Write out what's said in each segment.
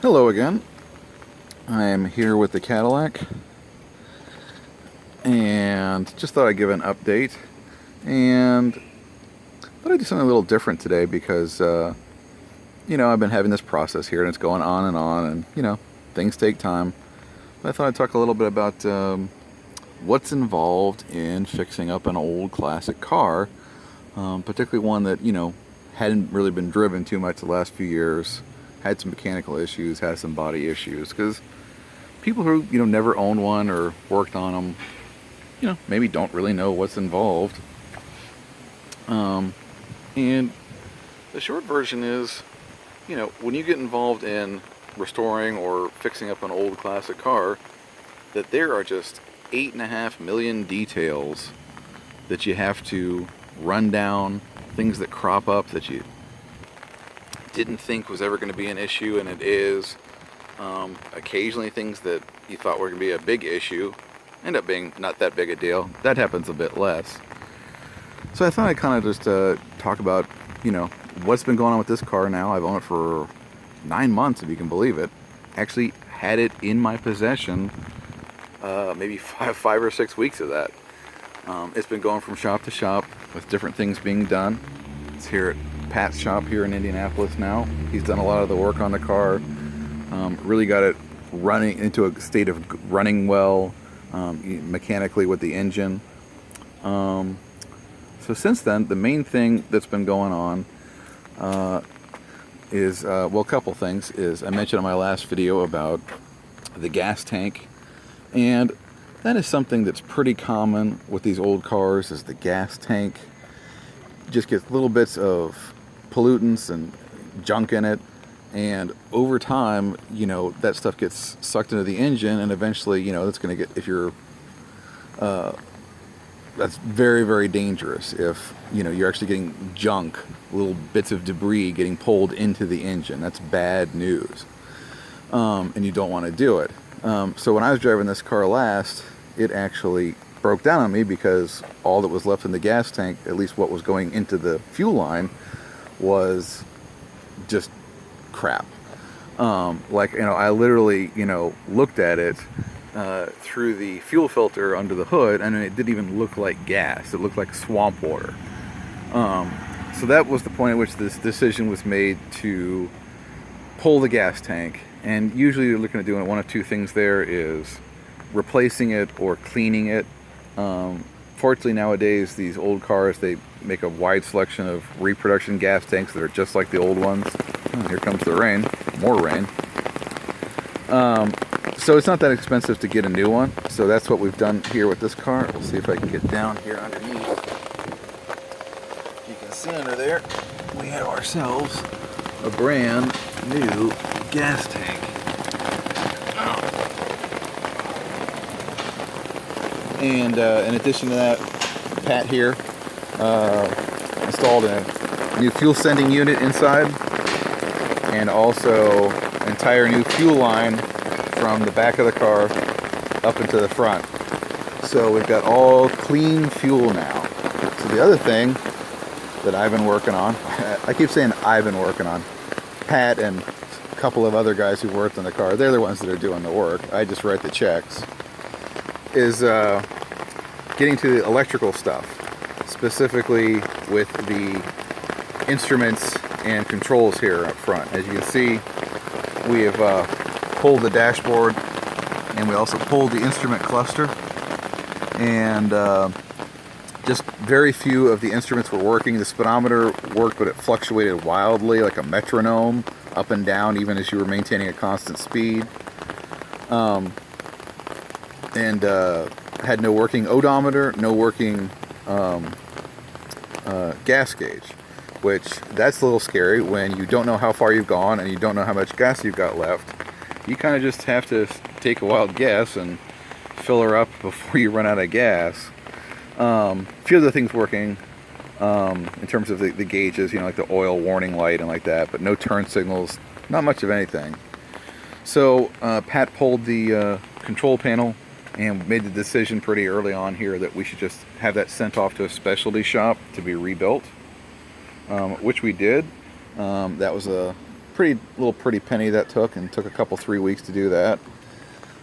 Hello again. I am here with the Cadillac and just thought I'd give an update and thought I'd do something a little different today because I've been having this process here and it's going on and things take time. But I thought I'd talk a little bit about what's involved in fixing up an old classic car, particularly one that hadn't really been driven too much the last few years, had some mechanical issues, had some body issues, because people who never owned one or worked on them maybe don't really know what's involved. And the short version is, when you get involved in restoring or fixing up an old classic car, that there are just 8.5 million details that you have to run down, things that crop up that you didn't think was ever going to be an issue, and it is. Occasionally things that you thought were going to be a big issue end up being not that big a deal. That happens a bit less. So I thought I'd kind of just talk about what's been going on with this car now. I've owned it for 9 months, if you can believe it. Actually had it in my possession maybe five or 6 weeks of that. It's been going from shop to shop with different things being done. It's here at Pat's shop here in Indianapolis now. He's done a lot of the work on the car. Really got it running into a state of running well mechanically with the engine. So since then, the main thing that's been going on is, a couple things. Is I mentioned in my last video about the gas tank, and that is something that's pretty common with these old cars, is the gas tank just gets little bits of pollutants and junk in it, and over time, that stuff gets sucked into the engine, and eventually, that's going to get, if you're, that's very, very dangerous if, you're actually getting junk, little bits of debris getting pulled into the engine. That's bad news, and you don't want to do it. So when I was driving this car last, it actually broke down on me because all that was left in the gas tank, at least what was going into the fuel line, was just crap. I literally, looked at it through the fuel filter under the hood, and it didn't even look like gas. It looked like swamp water. So that was the point at which this decision was made to pull the gas tank. And usually you're looking at doing one of two things. There is replacing it or cleaning it. Fortunately nowadays, these old cars, they make a wide selection of reproduction gas tanks that are just like the old ones. Here comes the rain, more rain. So it's not that expensive to get a new one. So that's what we've done here with this car. We'll see if I can get down here underneath. You can see under there, we have ourselves a brand new gas tank. And in addition to that, Pat here installed a new fuel sending unit inside, and also an entire new fuel line from the back of the car up into the front. So we've got all clean fuel now. So the other thing that I've been working on, I keep saying I've been working on, Pat and a couple of other guys who worked on the car, they're the ones that are doing the work. I just write the checks, is getting to the electrical stuff, specifically with the instruments and controls here up front. As you can see, we have pulled the dashboard, and we also pulled the instrument cluster, and just very few of the instruments were working. The speedometer worked, but it fluctuated wildly like a metronome, up and down, even as you were maintaining a constant speed. And had no working odometer, no working gas gauge, which that's a little scary when you don't know how far you've gone and you don't know how much gas you've got left. You kind of just have to take a wild guess and fill her up before you run out of gas. A few other things working in terms of the gauges, like the oil warning light and like that, but no turn signals, not much of anything. So Pat pulled the control panel and made the decision pretty early on here that we should just have that sent off to a specialty shop to be rebuilt, which we did. That was a pretty penny that took, and took a couple 3 weeks to do that.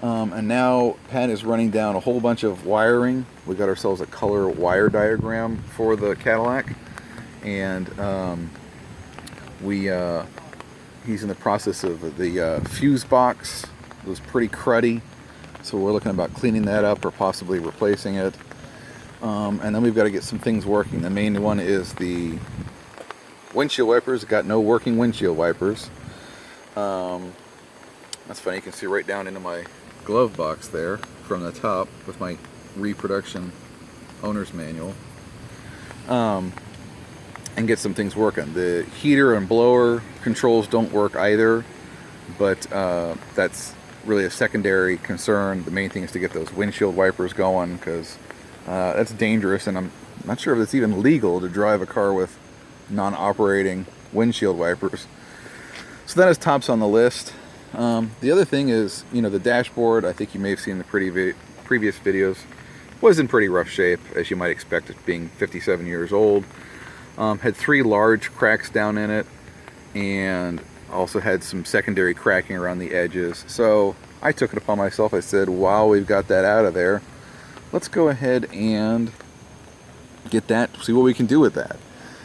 And now Pat is running down a whole bunch of wiring. We got ourselves a color wire diagram for the Cadillac, and he's in the process of the fuse box. It was pretty cruddy, so we're looking about cleaning that up or possibly replacing it. And then we've got to get some things working. The main one is the windshield wipers. Got no working windshield wipers. That's funny, you can see right down into my glove box there from the top with my reproduction owner's manual. And get some things working. The heater and blower controls don't work either, but that's really a secondary concern. The main thing is to get those windshield wipers going, because that's dangerous, and I'm not sure if it's even legal to drive a car with non-operating windshield wipers. So that is tops on the list. The other thing is, the dashboard, I think you may have seen in the previous videos, was in pretty rough shape, as you might expect, it being 57 years old. Had 3 large cracks down in it, and also had some secondary cracking around the edges. So I took it upon myself. I said, while we've got that out of there, let's go ahead and get that, see what we can do with that.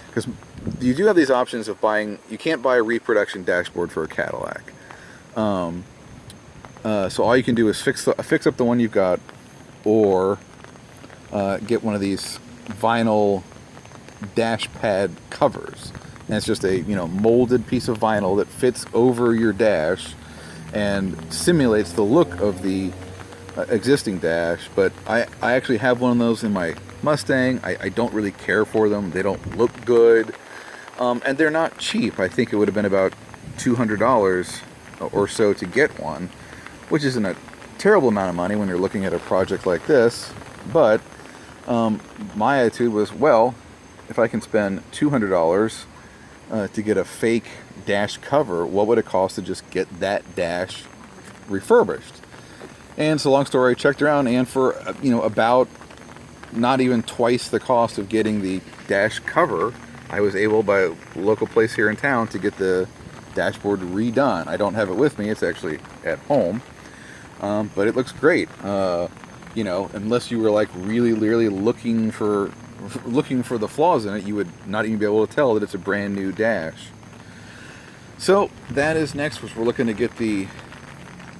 Because you do have these options of buying, you can't buy a reproduction dashboard for a Cadillac. So all you can do is fix up the one you've got, or get one of these vinyl dash pad covers. And it's just a molded piece of vinyl that fits over your dash and simulates the look of the existing dash. But I actually have one of those in my Mustang. I don't really care for them. They don't look good, and they're not cheap. I think it would have been about $200 or so to get one, which isn't a terrible amount of money when you're looking at a project like this. But my attitude was, well, if I can spend $200 to get a fake dash cover, what would it cost to just get that dash refurbished? And so long story, I checked around, and for about not even twice the cost of getting the dash cover, I was able, by a local place here in town, to get the dashboard redone. I don't have it with me, it's actually at home, but it looks great. Unless you were like really looking for the flaws in it, you would not even be able to tell that it's a brand new dash. So that is next, was we're looking to get the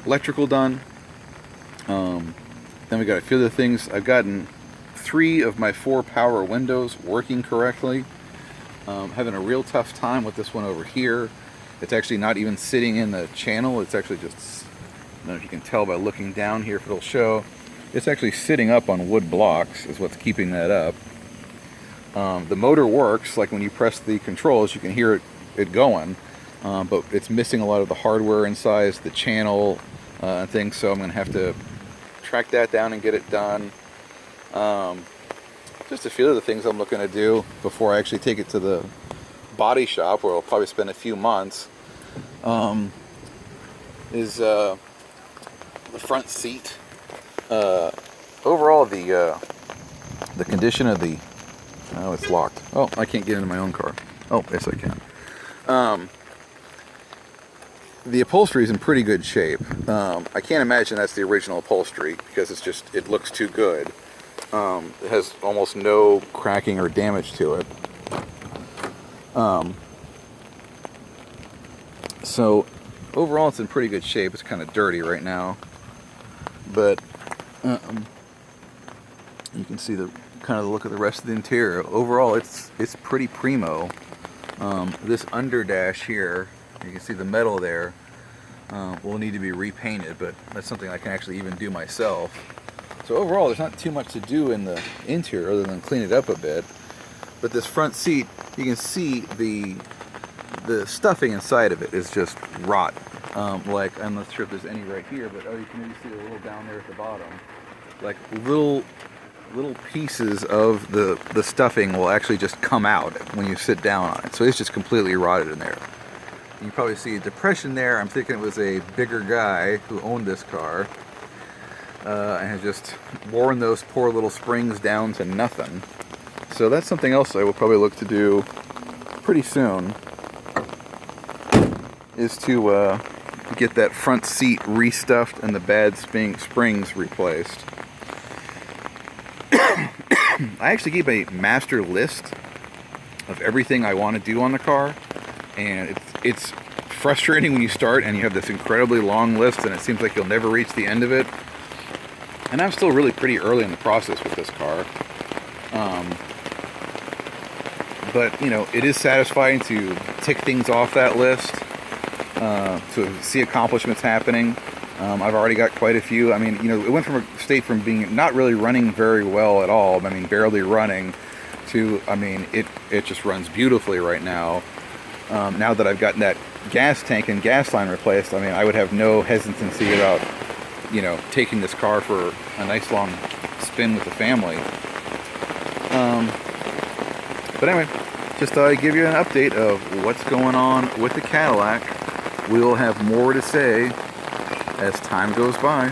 electrical done. Then we got a few other things. I've gotten 3 of my 4 power windows working correctly. Having a real tough time with this one over here. It's actually not even sitting in the channel. It's actually just, I don't know if you can tell by looking down here, if it'll show. It's actually sitting up on wood blocks is what's keeping that up. The motor works, like when you press the controls, you can hear it going, but it's missing a lot of the hardware inside, the channel and things, so I'm going to have to track that down and get it done. Just a few of the things I'm looking to do before I actually take it to the body shop, where I'll probably spend a few months, is the front seat. Overall, the condition of the, oh, it's locked. Oh, I can't get into my own car. Oh, yes I can. The upholstery is in pretty good shape. I can't imagine that's the original upholstery, because it looks too good. It has almost no cracking or damage to it. So overall it's in pretty good shape. It's kind of dirty right now, but you can see the kind of the look of the rest of the interior. Overall it's pretty primo. This under dash here, you can see the metal there, will need to be repainted, but that's something I can actually even do myself. So overall there's not too much to do in the interior other than clean it up a bit. But this front seat, you can see the stuffing inside of it is just rot. Like, I'm not sure if there's any right here, but you can maybe see a little down there at the bottom. Like little pieces of the stuffing will actually just come out when you sit down on it. So it's just completely rotted in there. You probably see a depression there. I'm thinking it was a bigger guy who owned this car and has just worn those poor little springs down to nothing. So that's something else I will probably look to do pretty soon. is to get that front seat restuffed and the bad springs replaced. I actually keep a master list of everything I want to do on the car, and it's frustrating when you start and you have this incredibly long list and it seems like you'll never reach the end of it. And I'm still really pretty early in the process with this car. But, you know, it is satisfying to tick things off that list, to see accomplishments happening. I've already got quite a few. I mean, you know, it went from a state from being not really running very well at all, I mean, barely running, to, I mean, it just runs beautifully right now. Now that I've gotten that gas tank and gas line replaced, I mean, I would have no hesitancy about, you know, taking this car for a nice long spin with the family. But anyway, just thought I'd give you an update of what's going on with the Cadillac. We'll have more to say as time goes by.